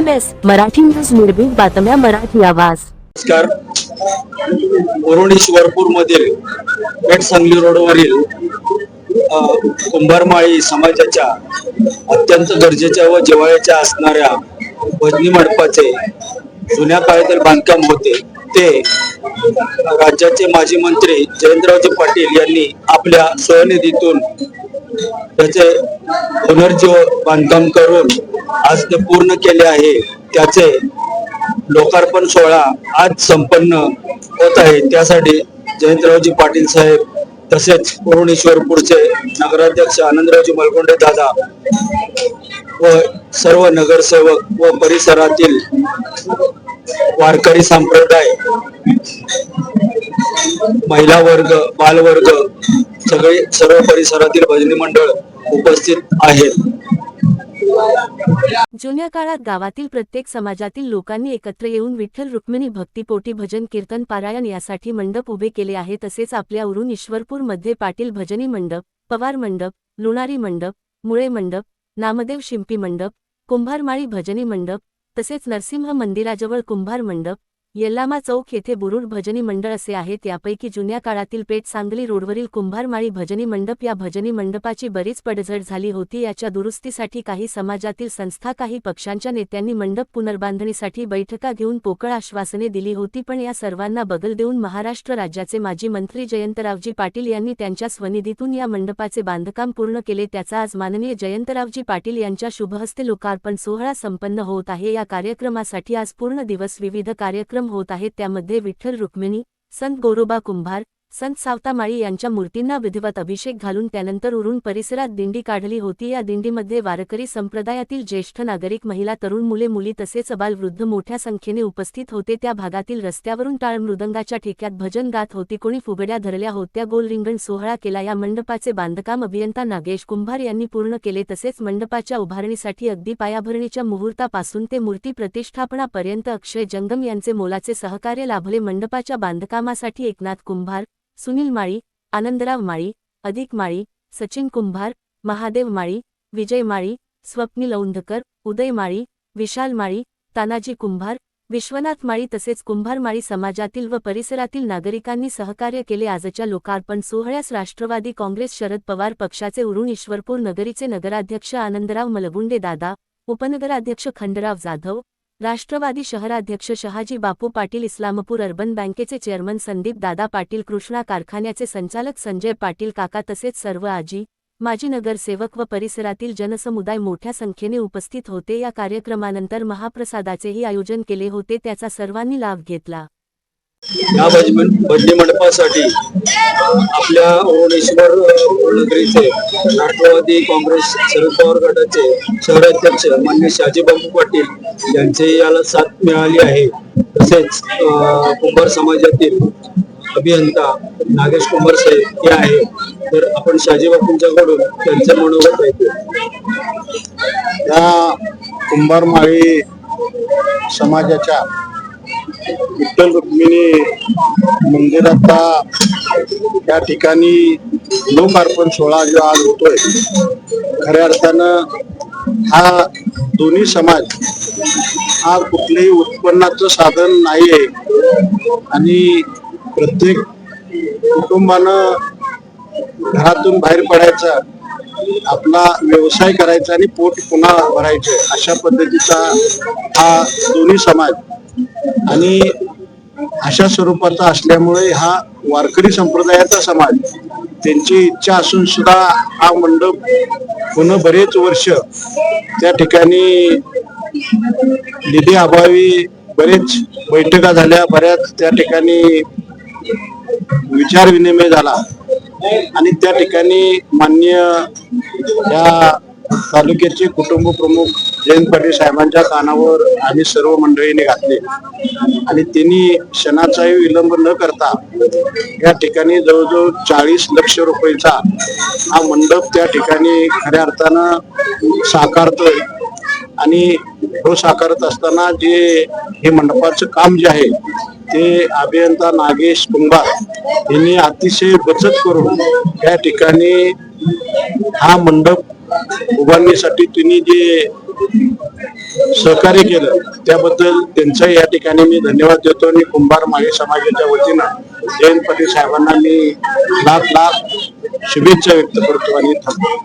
MMS Marathi news निर्भीड बातम्या मराठी आवाज। नमस्कार। शिवरपूर मधील पेठ सांगली रोडवरील कुंभारमाळी समाजाच्या अत्यंत गरजेच्या व जिव्हाळ्याच्या असणाऱ्या भजनी मंडपाचे जुन्या काळातील बांधकाम होते ते राज्याचे माजी मंत्री जयंतरावजी पाटील यांनी आपल्या स्वनिधीतून त्याचे पुनर्जीव बांधकाम करून आज ते पूर्ण केले आहे। त्याचे लोकार्पण सोहळा आज संपन्न होत आहे। त्यासाठी जयंतरावजी पाटील साहेब तसेच शिवरपूरचे नगराध्यक्ष आनंदरावजी मलगोंडे दादा व सर्व नगरसेवक व परिसरातील वारकरी संप्रदाय, महिला वर्ग, बालवर्ग सर्व परिसरातील भजनी मंडळ उपस्थित आहेत। जुन्या काळात गावातील प्रत्येक समाजातील लोकांनी एकत्र येऊन विठ्ठल रुक्मिणी भक्तीपोटी भजन कीर्तन पारायण यासाठी मंडप उभे केले आहे। तसेच आपल्या ईश्वरपूर मध्ये पाटील भजनी मंडप, पवार मंडप, लुणारी मंडप, मुळे मंडप, नामदेव शिंपी मंडप, कुंभारमाळी भजनी मंडप तसेच नरसिंह मंदिराजवळ कुंभार मंडप, येल्लामा चौक येथे बुरुड भजनी मंडळ असे आहेत। यापैकी जुन्या काळातील पेठ सांगली रोडवरील कुंभारमाळी भजनी मंडप या भजनी मंडपाची बरीच पडझड झाली होती। याच्या दुरुस्तीसाठी काही समाजातील संस्था, काही पक्षांच्या नेत्यांनी मंडप पुनर्बांधणीसाठी बैठका घेऊन पोकळ आश्वासने दिली होती, पण या सर्वांना बगल देऊन महाराष्ट्र राज्याचे माजी मंत्री जयंतरावजी पाटील यांनी त्यांच्या स्वनिधीतून या मंडपाचे बांधकाम पूर्ण केले। त्याचा आज माननीय जयंतरावजी पाटील यांच्या शुभहस्ते लोकार्पण सोहळा संपन्न होत आहे। या कार्यक्रमासाठी आज पूर्ण दिवस विविध कार्यक्रम होत आहेत। त्यामध्ये विठ्ठल रुक्मिणी, संत गोरोबा कुंभार, संत सावतामाळी यांच्या मूर्तींना विधिवत अभिषेक घालून त्यानंतर उरून परिसरात दिंडी काढली होती। या दिंडीमध्ये वारकरी संप्रदायातील ज्येष्ठ नागरिक, महिला, तरुण, मुले मुली तसेच बाल वृद्ध मोठ्या संख्येने उपस्थित होते। त्या भागातील रस्त्यावरून टाळ मृदंगाच्या ठेक्यात भजन गात होती, कोणी फुगड्या धरल्या होत्या, गोल रिंगण सोहळा केला। या मंडपाचे बांधकाम अभियंता नागेश कुंभार यांनी पूर्ण केले। तसेच मंडपाच्या उभारणीसाठी अगदी पायाभरणीच्या मुहूर्तापासून ते मूर्ती प्रतिष्ठापनापर्यंत अक्षय जंगम यांचे मोलाचे सहकार्य लाभले। मंडपाच्या बांधकामासाठी एकनाथ कुंभार, सुनील माळी, आनंदराव माळी, अधिक माळी, सचिन कुंभार, महादेव माळी, विजय माळी, स्वप्नील औंधकर, उदय माळी, विशाल माळी, तानाजी कुंभार, विश्वनाथ माळी तसेच कुंभारमाळी समाजातील व परिसरातील नागरिकांनी सहकार्य केले। आजच्या लोकार्पण सोहळ्यास राष्ट्रवादी काँग्रेस शरद पवार पक्षाचे ईश्वरपूर नगरीचे नगराध्यक्ष आनंदराव मलगुंडे दादा, उपनगराध्यक्ष खंडराव जाधव, राष्ट्रवादी शहराध्यक्ष शहाजी बापू पाटील, इस्लामपूर अर्बन बँकेचे चेअरमन संदीप दादा पाटील, कृष्णा कारखान्याचे संचालक संजय पाटील काका तसेच सर्व आजी माजी नगरसेवक व परिसरातील जनसमुदाय मोठ्या संख्येने उपस्थित होते। या कार्यक्रमानंतर महाप्रसादाचेही आयोजन केले होते, त्याचा सर्वांनी लाभ घेतला। या भजनी मंडपासाठी आपल्या नगरीचे राष्ट्रवादी काँग्रेस शरद पवार गटाचे शहराध्यक्ष माननीय शहाजी बापू पाटील यांचे याला साथ मिळाली आहे। तसेच कुंभार समाजातील अभियंता नागेश कुंभार साहेब हे आहे। तर आपण शहाजी बापूंच्याकडून त्यांचे मनोगत ऐकू। या कुंभारमाळी समाजाच्या विठ्ठल रुक्मिणी मंदिराचा या ठिकाणी लोकार्पण सोहळा जो आज होतोय, खऱ्या अर्थानं हा दोन्ही समाज हा कुठलेही उत्पन्नाचं साधन नाहीये आणि प्रत्येक कुटुंबानं घरातून बाहेर पडायचं, आपला व्यवसाय करायचा आणि पोट पुन्हा भरायचं, अशा पद्धतीचा हा दोन्ही समाज आणि अशा स्वरूपाचा असल्यामुळे हा वारकरी संप्रदायाचा समाज, त्यांची इच्छा असून सुद्धा हा मंडप पुन्हा बरेच वर्ष त्या ठिकाणी निधी अभावी बरेच बैठका झाल्या, बऱ्याच त्या ठिकाणी विचार विनिमय झाला आणि त्या ठिकाणी माननीय या तालुक्याचे कुटुंब प्रमुख जयंत पाटील साहेबांच्या कानावर आम्ही सर्व मंडळीने घातले आणि त्यांनी क्षणाचाही विलंब न करता या ठिकाणी जवळजवळ 40 लक्ष रुपयाचा हा मंडप त्या ठिकाणी खऱ्या अर्थानं साकारतोय आणि तो साकारत असताना जे हे मंडपाचं काम जे आहे ते अभियंता नागेश कुंभार यांनी अतिशय बचत करून या ठिकाणी हा मंडप उभारणीसाठी त्यांनी जे सहकार्य केलं त्याबद्दल त्यांचा या ठिकाणी मी धन्यवाद देतो आणि कुंभार माळी समाजाच्या वतीनं जयंत पाटील साहेबांना मी लाख लाख शुभेच्छा व्यक्त करतो आणि थांबतो.